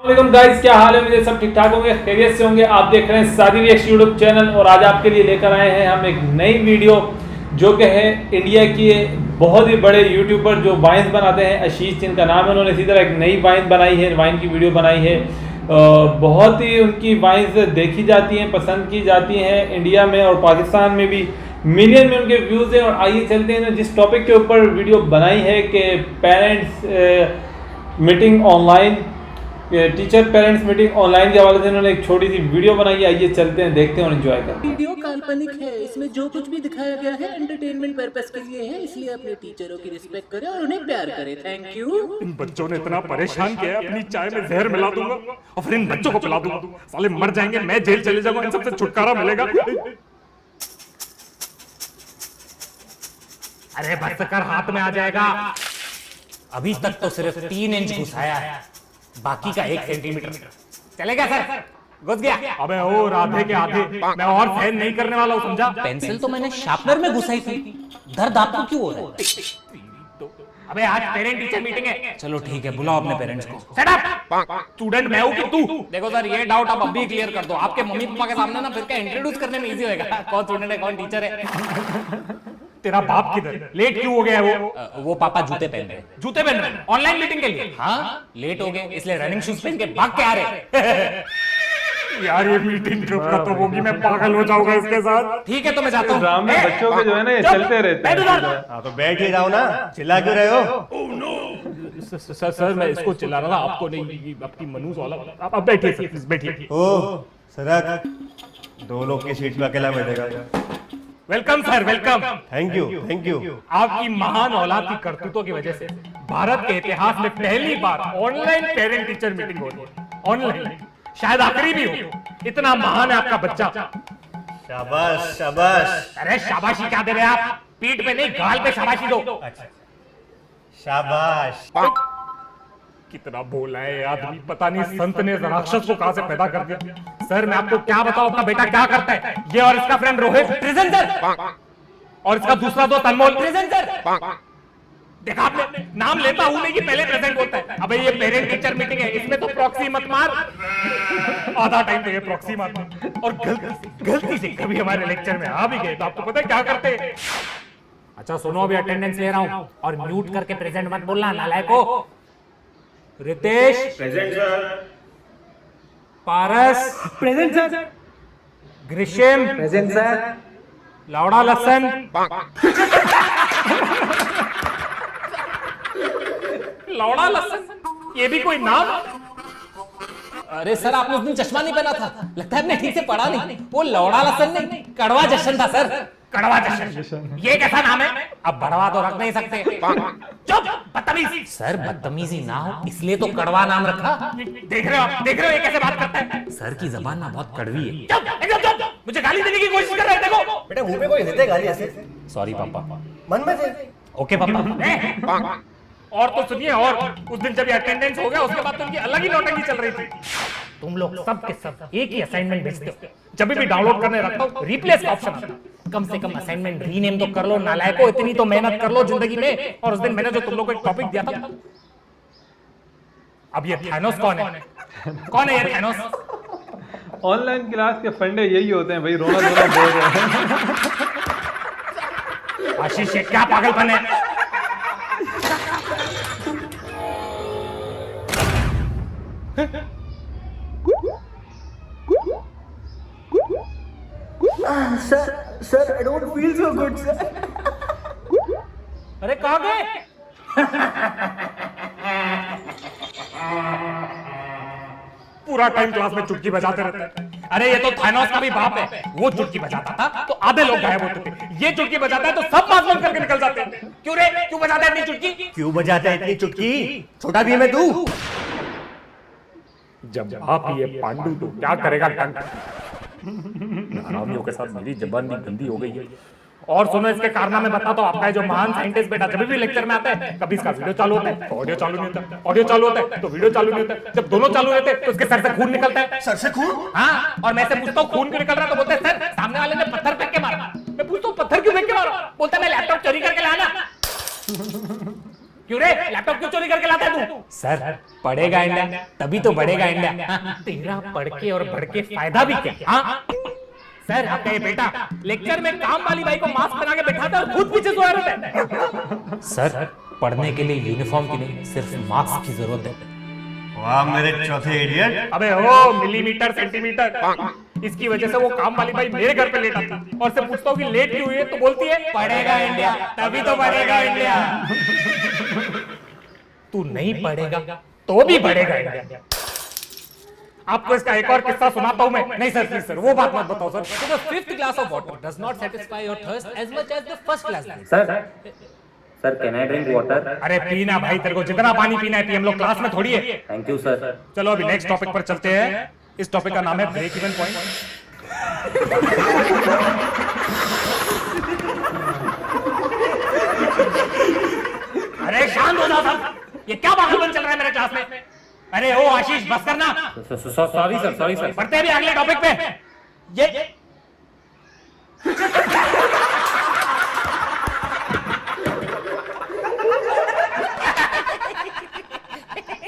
वालेकुम गाइस, क्या हाल है? मुझे सब ठीक ठाक होंगे, खैरियत से होंगे। आप देख रहे हैं सादी रिएक्शन यूट्यूब चैनल और आज आपके लिए लेकर आए हैं हम एक नई वीडियो जो कि है इंडिया की बहुत ही बड़े यूट्यूबर जो वाइन्स बनाते हैं, आशीष जिनका नाम है। उन्होंने इसी तरह एक नई वाइन बनाई है, वाइन की वीडियो बनाई है। बहुत ही उनकी वाइन्स देखी जाती हैं, पसंद की जाती हैं इंडिया में और पाकिस्तान में भी मिलियन में उनके व्यूज़ हैं। और आइए चलते हैं जिस टॉपिक के ऊपर वीडियो बनाई है कि parents meeting online, teacher parents meeting online के हवाले से इन्होंने एक छोटी सी वीडियो बनाई है। आइए चलते हैं, देखते हैं और एंजॉय करते हैं। वीडियो काल्पनिक है, इसमें जो कुछ भी दिखाया गया है एंटरटेनमेंट पर्पस के लिए है, इसलिए अपने टीचरों की रिस्पेक्ट करें और उन्हें प्यार करें। Thank you. इन बच्चों ने इतना परेशान किया है, अपनी चाय में जहर मिला दूंगा और फिर इन बच्चों को पिला दूंगा। साले मर जाएंगे, मैं जेल चले जाऊंगा, इन सबसे छुटकारा मिलेगा। अरे बस कर, हाथ में आ जाएगा। अभी तक तो सिर्फ 3 इंच घुसाया है, बाकी का 1 सेंटीमीटर चलेगा सर। घुस गया। अबे और आधे के आधे मैं और सहन नहीं करने वाला हूँ, समझा? पेंसिल तो मैंने शार्पनर में घुसाई थी, दर्द आपको क्यों हो रहा है? अबे आज पेरेंट टीचर मीटिंग है। चलो ठीक है, बुलाओ अपने पेरेंट्स को। Set up. स्टूडेंट मैं हूँ कि तू? देखो सर, ये डाउट आप अभी क्लियर कर दो। आपके मम्मी पापा के सामने ना फिर क्या इंट्रोड्यूस करने में इजी होगा, कौन स्टूडेंट है कौन टीचर है। तेरा बाप किधर? लेट क्यों हो गया है वो? वो पापा जूते पहन रहे। जूते पहन रहे ऑनलाइन मीटिंग के लिए? हाँ, लेट हो गए इसलिए रनिंग शूज पहन के भाग के आ रहे। यार ये मीटिंग कब खत्म होगी? मैं पागल हो जाऊंगा इसके साथ। ठीक है तो मैं जाता हूँ। ड्रामे बच्चों के जो है ना ये चलते रहते हैं। हाँ तो बैठ ही जाओ ना, चिल्ला क्यों रहे हो? सर मैं इसको चिल्ला रहा था, आपको नहीं, आपकी मनूस वाला। आप बैठिए सर, प्लीज बैठिए। ओ सरक, 2 लोग की सीट पे अकेला बैठेगा। Welcome sir, welcome. Thank you thank you. आपकी महान औलाद की करतूतों की वजह से भारत के इतिहास में पहली बार ऑनलाइन पेरेंट टीचर मीटिंग हो रही है। ऑनलाइन, शायद आखिरी भी हो। इतना महान है आपका बच्चा। शाबाश शाबाश। अरे शाबाशी क्या दे रहे हैं आप? पीठ पे नहीं, गाल पे शाबाशी दो। अच्छा शाबाश। कितना भोला है ये आदमी, पता नहीं संत ने राक्षस को कहां से पैदा कर दिया। सर मैं आपको क्या बताऊं, अपना बेटा क्या करता है। ये और इसका फ्रेंड रोहित प्रेजेंट सर, और इसका दूसरा दोस्त अनमोल प्रेजेंट सर। देखा आपने, नाम लेता हूं नहीं कि पहले प्रेजेंट बोलता है। अबे ये पेरेंट टीचर मीटिंग है, इसमें तो प्रॉक्सी मत मार। आधा टाइम तो ये प्रॉक्सी मारते हैं और गलती से कभी हमारे लेक्चर में आ भी गए तो आपको पता है क्या करते हैं? अच्छा सुनो, अभी अटेंडेंस ले रहा हूं और म्यूट करके प्रेजेंट मत बोलना नालायको। Ritesh present sir. Paras present sir. Grishm present sir. लौड़ा लसन। लौड़ा लसन, ये भी कोई नाम? अरे सर, आपने उस दिन चश्मा नहीं पहना था, लगता है आपने ठीक से पढ़ा नहीं। वो लौड़ा लसन नहीं, कड़वा जश्न था सर। कड़वा जश्न, ये कैसा नाम है? अब बढ़वा तो रख नहीं सकते। चुप बदतमीज। सर बदतमीजी ना हो इसलिए तो कड़वा नाम रखा। देख रहे हो आप, देख रहे हो ये कैसे बात करता है? सर की जबान ना बहुत कड़वी है। चुप, एकदम चुप। मुझे गाली देने की कोशिश कर रहे हैं, देखो। बेटा मुंह पे कोई देते गाली ऐसे? सॉरी पापा। मन में से। ओके पापा। और तो सुनिए, और उस दिन जब ये अटेंडेंस हो गया उसके बाद तो उनकी अलग ही नौटंकी चल रही थी। तुम लोग सब के सब एक ही असाइनमेंट भेजते हो, जब भी डाउनलोड करने रखता हूं रिप्लेस का ऑप्शन आता है। कम से कम असाइनमेंट रीनेम तो कर लो नालायको, इतनी तो मेहनत कर लो जिंदगी में। और उस दिन मैंने जो तुम लोग को एक टॉपिक दिया था, अब ये थैनोस कौन है? कौन है ये थैनोस? ऑनलाइन क्लास के फंडे यही होते हैं भाई, रोना धोना बोल रहे हैं। आशीष ये क्या पागलपन है? Sir I don't feel so good sir. अरे कहाँ गए? पूरा टाइम क्लास में चुटकी बजाते रहते हैं। अरे ये तो थानोस का भी बाप है, वो चुटकी बजाता था तो आधे लोग गायब होते थे। ये चुटकी बजाता है तो सब मास्क बंद करके निकल जाते हैं। क्यों रे, क्यों बजाता है इतनी चुटकी? क्यों बजाता है इतनी चुटकी? छोटा भी है मैं तू। जब आप ये पांडु तो क्या करेगा? हरामियों के साथ मेरी जबान भी गंदी हो गई है। और सुनो इसके कारनामे बताता हूँ। आपका जो महान साइंटिस्ट बेटा जब भी लेक्चर में आता है, कभी इसका वीडियो चालू होता है तो ऑडियो चालू नहीं होता, ऑडियो चालू होता है तो वीडियो चालू नहीं होता। जब दोनों चालू होते हैं तो उसके सर से खून निकलता है। सर से खून? हाँ, और मैं से पूछता हूँ खून क्यों निकल रहा है तो बोलते हैं सर सामने वाले ने पत्थर फेंक के मारा। मैं पूछता हूँ पत्थर क्यों फेंक के मारा? बोलता है मैं लैपटॉप चोरी करके लाया ना। क्यों रे, लैपटॉप क्यों चोरी करके लाता है तू? सर पढ़ेगा इंडिया तभी तो बढ़ेगा इंडिया। तेरा पढ़ के और बढ़ के फायदा भी क्या? हाँ सर, आपका ये बेटा लेक्चर में काम वाली बाई को मास्क बना के बैठाता है और खुद पीछे सोया रहता है। सर पढ़ने के लिए यूनिफॉर्म की नहीं, सिर्फ मास्क की जरूरत है। वाह मेरे चौथे इडियट। अबे ओ मिलीमीटर सेंटीमीटर, इसकी वजह से वो काम वाली बाई मेरे घर पे लेट आती है और से पूछता हूँ कि लेट क्यों हुई है, तो बोलती है पढ़ेगा इंडिया तभी तो बढ़ेगा इंडिया। तू नहीं पढ़ेगा तो भी बढ़ेगा इंडिया। आपको इसका एक और किस्सा सुनाता हूँ मैं। नहीं सर प्लीज सर, वो बात मत बताओ sir. So the fifth glass of water does not satisfy your thirst as much as the first glass does. Sir can I drink water? अरे पीना भाई, तेरे को जितना पानी पीना है पी, हम लोग क्लास में थोड़ी है। Thank you sir. चलो अभी नेक्स्ट टॉपिक पर चलते हैं। इस टॉपिक का नाम है ब्रेक इवन पॉइंट। अरे शांत हो जाओ सर, ये क्या पागलपन चल रहा है मेरे क्लास में? अरे ओ आशीष बस करना। Sorry sir. पढ़ते हैं अभी अगले टॉपिक पे। ये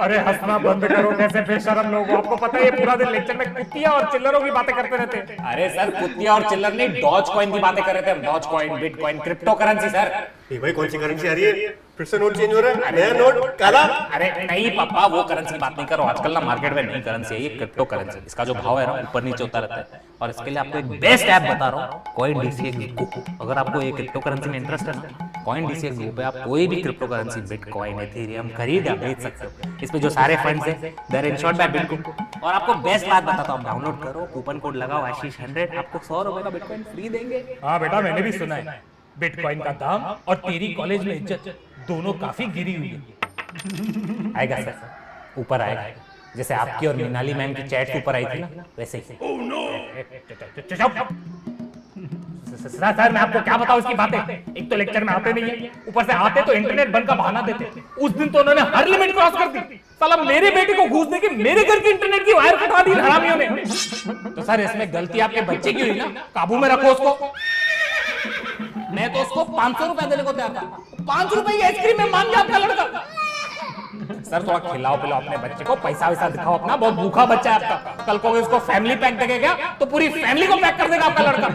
अरे हंसना बंद करो, कैसे बेशरम लोग हो। आपको पता है ये पूरा दिन लेक्चर में कुत्तियां और चिल्लरों की बातें करते रहते हैं। अरे सर कुत्तिया और चिल्लर नहीं, डॉज कॉइन की बातें कर रहे थे हम। Dogecoin, bitcoin, cryptocurrency sir. भाई कौन सी करेंसी आ रही है? फिर से नोट चेंज हो रहा है, नया नोट काला। अरे नहीं पापा, वो करेंसी की बात नहीं करो। आजकल ना मार्केट में नई करेंसी है, ये क्रिप्टो करेंसी। इसका जो भाव है ना ऊपर नीचे होता रहता है। और इसके लिए आपको एक बेस्ट ऐप बता रहा हूँ, कॉइन डीसीए गो। अगर आपको ये क्रिप्टो करेंसी में इंटरेस्ट है ना, कॉइन डीसीए गो पे आप कोई भी क्रिप्टो करेंसी, बिटकॉइन, एथेरियम खरीद या बेच सकते हो। इसमें जो सारे फंड्स हैं they are insured by bitcoin. और आपको बेस्ट बात बताता हूँ, डाउनलोड करो, कूपन कोड लगाओ आशीष 100, आपको 100 रुपए का बिटकॉइन फ्री देंगे। हाँ बेटा, मैंने भी सुना है बिटकॉइन का दाम और तेरी कॉलेज में इज्जत दोनों काफी गिरी हुई है। आएगा सर, ऊपर आएगा। जैसे आपकी और मीनाली मैम की चैट ऊपर आई थी ना, वैसे ही। सर मैं आपको क्या बताऊं इसकी बातें। एक तो लेक्चर में आते नहीं है, ऊपर से आते तो इंटरनेट बंद का बहाना देते। उस दिन तो उन्होंने हर लिमिट क्रॉस कर दी। साला मेरे बेटे को घूस देके मेरे घर की इंटरनेट की वायर कटा दी हरामियों ने। तो सर इसमें गलती आपके बच्चे की हुई ना, काबू में रखो उसको। मैं तो उसको 500 रुपए देने को तैयार था, 5 रुपए की आइसक्रीम में मान गया आपका लड़का। सर थोड़ा खिलाओ पिलाओ अपने बच्चे को, पैसा वैसा दिखाओ अपना, बहुत भूखा बच्चा है आपका। कल को उसको फैमिली पैक देगा तो पूरी फैमिली को पैक कर देगा आपका लड़का।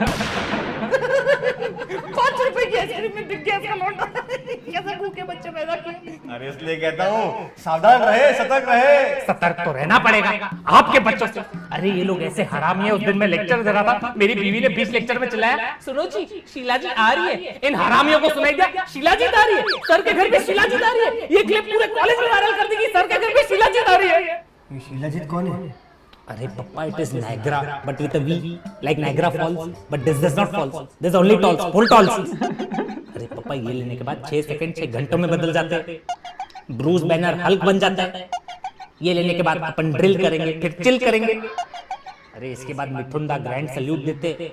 5 रुपए की आइसक्रीम में दिख गया इसका लौंडा। कैसे भूखे बच्चे पैदा किए। अरे इसलिए कहता हूँ सावधान रहे, सतर्क रहे। सतर्क तो रहना पड़ेगा आपके बच्चों से। अरे ये लोग ऐसे हरामी है। उस दिन मैं लेक्चर दे रहा था, मेरी बीवी ने 20 लेक्चर में चिल्लाया, सुनो जी शीला जी आ रही है। इन हरामियों को सुनाई दिया शीला जी आ रही है, सर के घर पे शीला जी आ रही है। ये क्लिप पूरे कॉलेज में वायरल कर देगी, सर के घर पे शीला जी आ रही है। शीलाजीत कौन है? अरे पप्पा, it is Niagara, but with a V, like Niagara Falls, but this does not falls. There's only tolls, full tolls. अरे पप्पा, ये लेने के बाद 6 सेकंड 6 घंटों में बदल जाते हैं। ब्रूस बैनर हल्क बन जाता है। ये लेने के बाद अपन ड्रिल करेंगे, फिर चिल करेंगे। अरे इसके बाद मिथुन दा ग्रैंड सल्यूट देते।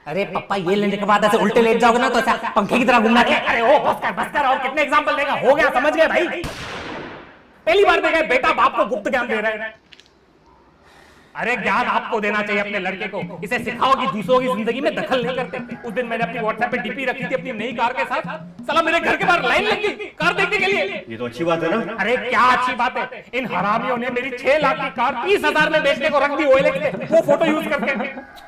अरे पप्पा, ये लेने के बाद ऐसे उल्टे लेट जाओगे ना तो ऐसा पंखे की तरह घूमना चाहिए। अरे ओ बस कर और कितने एग्जांपल देगा, हो गया, समझ गए भाई। पहली बार देखा बेटा बाप को गुप्त ज्ञान दे रहा है। अरे ज्ञान आपको देना चाहिए अपने लड़के को। इसे सिखाओ कि दूसरों की जिंदगी में दखल नहीं करते। उस दिन मैंने अपनी व्हाट्सएप पे डीपी रखी थी अपनी नई कार के साथ, साला मेरे घर के बाहर लाइन लग गई कार देखने के लिए। ये तो अच्छी बात है ना। अरे क्या अच्छी बात है, इन हरामियों ने मेरी 6 लाख की कार 30,000 में बेचने को रख दी ओएलएक्स पे, वो फोटो यूज करके।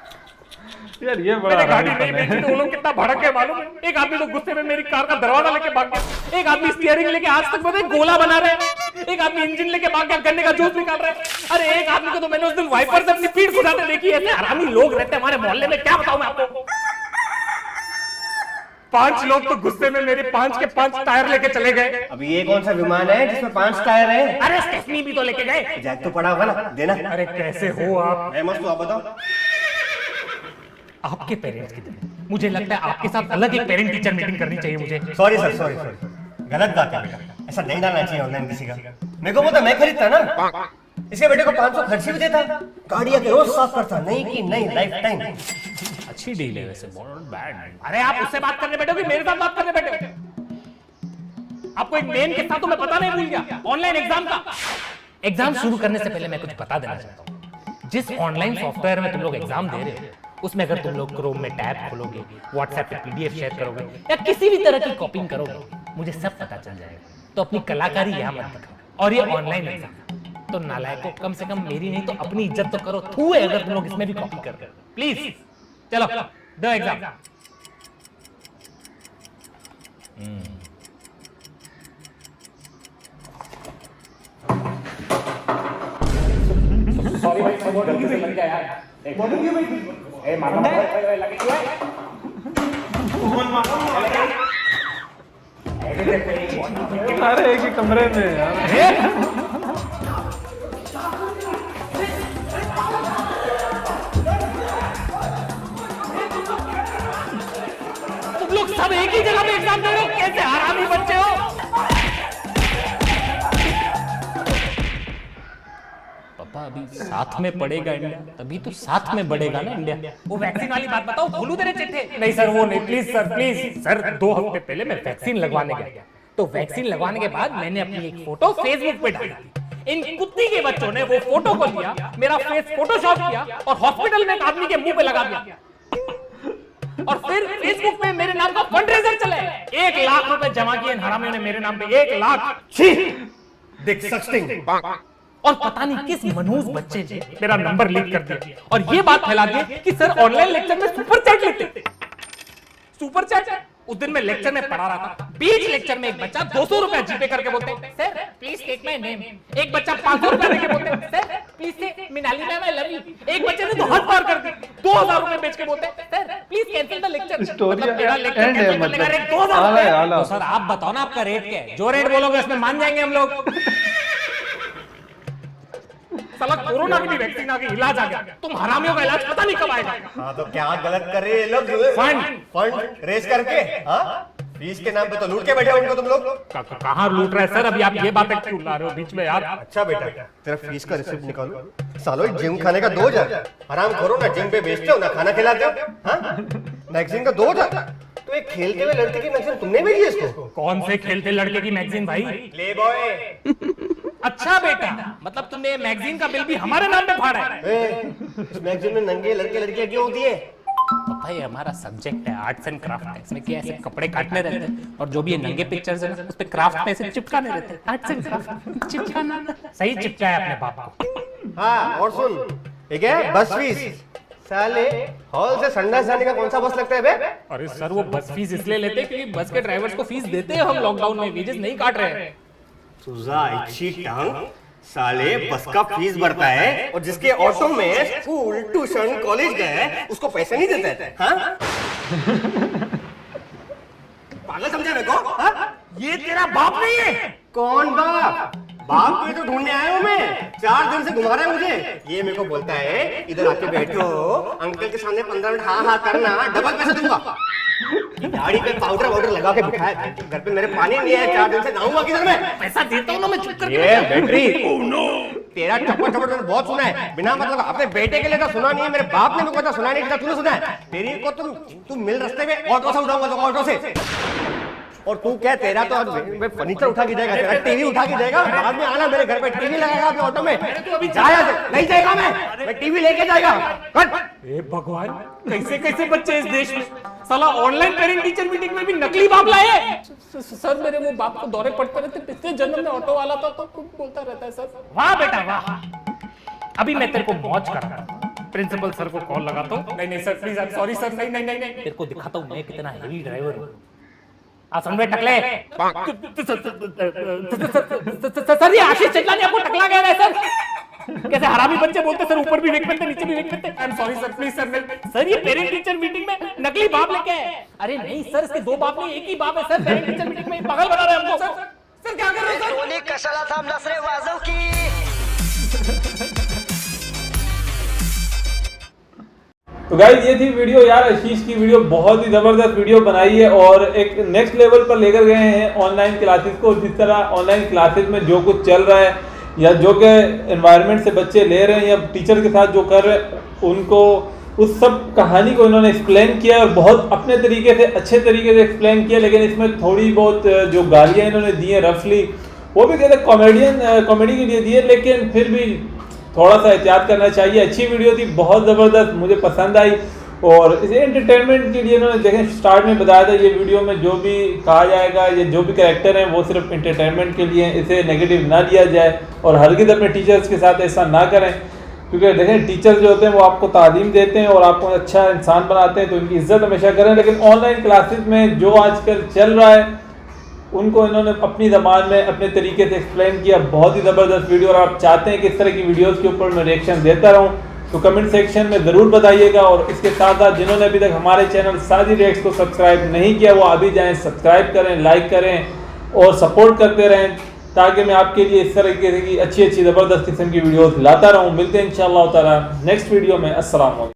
यार ये बड़ा मैंने गाड़ी नहीं बेची तो वो लोग कितना भड़क गए मालूम है। एक आदमी तो गुस्से में मेरी कार का दरवाजा लेके भाग गया। एक आदमी स्टीयरिंग लेके आज तक पता है गोला बना रहे हैं। एक आदमी इंजन लेके भाग गया, गन्ने का जूस निकाल रहे हैं। अरे एक आदमी को तो मैंने उस दिन वाइपर से अपनी पीठ सुझाते देखी है। ऐसे हरामी लोग रहते हैं हमारे मोहल्ले में, क्या बताऊं मैं आपको। 5 लोग तो गुस्से में मेरे 5 के 5 टायर लेके चले गए। अभी ये कौन सा विमान है जिसमें 5 टायर है? अरे स्टेफनी भी तो लेके गए। जैक तो पड़ा होगा ना, देना। अरे कैसे हो आप? मैं मस्त हूं, आप बताओ। आपके पेरेंट्स की तरह मुझे लगता है आपके साथ अलग एक पेरेंट टीचर मीटिंग करनी चाहिए मुझे। Sorry sir, sorry. गलत बात है बेटा, ऐसा नहीं डालना चाहिए ऑनलाइन किसी का। मेरे को पता, मैं खरीदता ना, इसके बेटे को 500 खर्ची भी देता, गाड़ियां के रोज साफ करता, नहीं की नहीं, लाइफ टाइम। अच्छी डील है वैसे, नॉट बैड। अरे आप उससे बात करने बैठो कि मेरे साथ बात करने बैठे? आपको एक मेन किस्सा तो मैं पता नहीं भूल गया, ऑनलाइन एग्जाम का। एग्जाम शुरू करने से पहले मैं कुछ बता देना चाहता हूँ। जिस ऑनलाइन सॉफ्टवेयर में तुम लोग एग्जाम दे रहे हो, उसमें अगर तुम लोग क्रोम में टैब खोलोगे, व्हाट्सएप पे पीडीएफ शेयर करोगे या किसी भी तरह की कॉपिंग करोगे, मुझे सब पता चल जाएगा। तो अपनी कलाकारी यहाँ मत दिखाओ। और ये ऑनलाइन एग्जाम तो नालायकों, कम से कम मेरी नहीं तो अपनी इज्जत तो करो। थू है अगर तुम लोग इसमें भी कॉपी कर रहे हो। प्लीज चलो दो एग्जाम। सॉरी भाई, मैं गलती से लग गया यार। ए मारो लगे क्यों है? अरे एक ही कमरे में यार। तुम लोग सब एक ही जगह पे एग्जाम दे रहे हो, कैसे हरामी बच्चे हो। पापा अभी साथ में पढ़ेगा इंडिया, तभी तो साथ में बढ़ेगा ना इंडिया। वो वैक्सीन वाली बात बताओ, भूलू तेरे चिट्ठे। नहीं सर, वो नहीं, प्लीज सर, प्लीज सर। 2 हफ्ते पहले मैं वैक्सीन लगवाने गया, तो वैक्सीन लगवाने के बाद मैंने अपनी एक फोटो फेसबुक पे डाली थी। इन कुत्ती के बच्चों ने वो फोटो को लिया, मेरा फेस फोटोशॉप किया और हॉस्पिटल में एक आदमी के मुंह पे लगा दिया। और फिर फेसबुक पे मेरे नाम का फंडरेजर चले। 1 लाख रुपए जमा किए इन हरामियों ने मेरे नाम पे। 1 लाख। डिसगस्टिंग। और पता नहीं किस मनहूस बच्चे ने मेरा नंबर लीक कर दिया और ये बात फैला दी कि सर ऑनलाइन लेक्चर में सुपर चैट लेते। सुपर चैट उस दिन मैं लेक्चर में पढ़ा रहा था, बीच लेक्चर में एक बच्चा 200 रुपए जीपे करके बोलते sir please take my name. एक बच्चा 500 रुपए देके बोलते sir please take Minali ma'am I love you. एक बच्चे ने तो हद पार कर दी, 2000 रुपए बेच के बोलते sir please cancel the lecture. मतलब मेरा लेक्चर कैंसिल करने का रेट 2000 रुपए। तो सर आप बताओ ना आपका रेट क्या है? जो रेट बोलोगे उसमें मान जाएंगे हम लोग। साला कोरोना की भी वैक्सीन आ गई, इलाज आ गया, तुम हरामियों का इलाज पता नहीं कब आएगा। हाँ तो क्या गलत कर रहे हैं लोग? फंड रेस करके, हाँ फीस के नाम पे तो लूट के बैठे उनको तुम लोग। कहाँ लूट रहे हैं सर? अभी आप ये बातें क्यों ला रहे हो बीच में यार? अच्छा बेटा, तेरा फीस का रिसिप्ट निकालो। सालो जिम खाने का 2000, हराम खोरो ना जिम पे बेचते हो ना खाना खिलाते हो। हाँ मैगजीन का 2000, तो एक खेलते हुए लड़के की मैगजीन तुमने भेजी है इसको? कौन से खेलते लड़के की मैगजीन भाई? ले बॉय। अच्छा बेटा, मतलब तुमने मैगजीन का बिल भी हमारे नाम पे फाड़ा है? इस मैगजीन में नंगे लड़के लड़कियां क्यों होती है? पापा ये हमारा सब्जेक्ट है, आर्ट्स एंड क्राफ्ट है। इसमें क्या ऐसे कपड़े काटने रहते हैं और जो भी ये नंगे पिक्चर्स है उस पे क्राफ्ट में ऐसे चिपकाने रहते हैं। आर्ट्स एंड क्राफ्ट चिपकाना सही चिपकाया अपने बाप को। हाँ और सुन, ठीक है बस फीस। साले हॉल से संडा जाने का कौन सा बस लगता है बे? अरे सर वो बस फीस इसलिए लेते हैं क्योंकि बस के ड्राइवर्स को फीस देते हैं हम लॉकडाउन में, वेजेस नहीं काट रहे हैं। तुझा इच्छी टांग, साले बस का फीस भरता है और जिसके ऑटो में स्कूल ट्यूशन कॉलेज गए उसको पैसे नहीं देता है। हाँ? पागल समझा मेरे को? हाँ? ये तेरा बाप नहीं है? कौन बाप? बाप को तो ढूंढने आया हूँ मैं, 4 दिन से घुमा रहा है मुझे। ये मेरे को बोलता है इधर आके बैठो, अंकल के सामने 15 मिनट हाँ हाँ करना, डबल पैसे दूंगा। गाड़ी पे पाउडर लगा के बिठाया, घर पे मेरे पानी नहीं है, 4 दिन से नहाऊंगा किधर मैं? पैसा देता हूँ ना मैं, चुप करके ये बैटरी तेरा चप्पल चप्पल मैंने बहुत सुना है, बिना मतलब अपने बेटे के लिए तो सुना नहीं है, मेरे बाप ने मेरे को सुना नहीं, तूने सुना है? तेरी को तुम मिल रास्ते में ऑटो से उठाऊंगा, ऑटो से। और तू क्या, तेरा तो मैं फर्नीचर उठा के जाएगा, तेरा टीवी उठा के जाएगा, बाद में आना मेरे घर पे टीवी लगाएगा अपने ऑटो में। अभी जाया नहीं जाएगा, मैं टीवी लेके जाएगा। ए भगवान, कैसे कैसे बच्चे इस देश में। साला ऑनलाइन पेरेंट टीचर मीटिंग में भी नकली बाप लाए। सर मेरे वो बाप को दौरे पड़ते रहते, पिछले जन्म में ऑटो वाला था तो कुछ बोलता रहता है सर। वाह बेटा वाह। अभी मैं तेरे को मौज कराता, प्रिंसिपल सर को कॉल लगाता हूँ। नहीं सर प्लीज, सॉरी सर, नहीं। तेरे को दिखाता हूँ मैं कितना हेवी ड्राइवर हूँ। सुन बे टकले, सर ये आशीष चंचलानी आपको टकला गया है सर। कैसे हरामी बच्चे बोलते सर, ऊपर भी वेक पेनते नीचे भी वेक पेनते। I am sorry sir, please sir ये पेरेंट टीचर मीटिंग में नकली बाप लेके आए। अरे नहीं सर, इसके 2 बाप नहीं, एक ही बाप है सर। पेरेंट टीचर मीटिंग में पागल बना रहे हैं हमको। सर क्या कर रहे हैं सर? कोणी कशाला थांबलास रे वाजव की। तो गाइस ये थी वीडियो यार, आशीष की वीडियो बहुत ही ज़बरदस्त वीडियो बनाई है और एक नेक्स्ट लेवल पर लेकर गए हैं ऑनलाइन क्लासेस को। जिस तरह ऑनलाइन क्लासेस में जो कुछ चल रहा है या जो के एनवायरनमेंट से बच्चे ले रहे हैं या टीचर के साथ जो कर रहे हैं, उनको उस सब कहानी को इन्होंने एक्सप्लेन किया और बहुत अपने तरीके से अच्छे तरीके से एक्सप्लेन किया। लेकिन इसमें थोड़ी बहुत जो गालियाँ इन्होंने दी हैं रफली, वो भी कहते कॉमेडी के लिए दिए, लेकिन फिर भी थोड़ा सा एहतियात करना चाहिए। अच्छी वीडियो थी, बहुत ज़बरदस्त, मुझे पसंद आई और इसे एंटरटेनमेंट के लिए इन्होंने देखें स्टार्ट में बताया था ये वीडियो में जो भी कहा जाएगा, ये जो भी कैरेक्टर हैं वो सिर्फ एंटरटेनमेंट के लिए, इसे नेगेटिव ना लिया जाए और हरगिज़ अपने टीचर्स के साथ ऐसा ना करें, क्योंकि देखें टीचर जो होते हैं वो आपको तालीम देते हैं और आपको अच्छा इंसान बनाते हैं, तो इनकी इज्जत हमेशा करें। लेकिन ऑनलाइन क्लासेस में जो आजकल चल रहा है उनको इन्होंने अपनी ज़बान में अपने तरीके से एक्सप्लेन किया, बहुत ही ज़बरदस्त वीडियो। और आप चाहते हैं कि इस तरह की वीडियोज़ के ऊपर मैं रिएक्शन देता रहूँ तो कमेंट सेक्शन में ज़रूर बताइएगा। और इसके साथ साथ जिन्होंने अभी तक हमारे चैनल सादी रिएक्ट्स को सब्सक्राइब नहीं किया वो अभी जाएं, सब्सक्राइब करें, लाइक करें और सपोर्ट करते रहें, ताकि मैं आपके लिए इस तरह की अच्छी ज़बरदस्त किस्म की वीडियोस लाता रहूं। मिलते हैं इंशाअल्लाह ताला नेक्स्ट वीडियो में। अस्सलाम वालेकुम।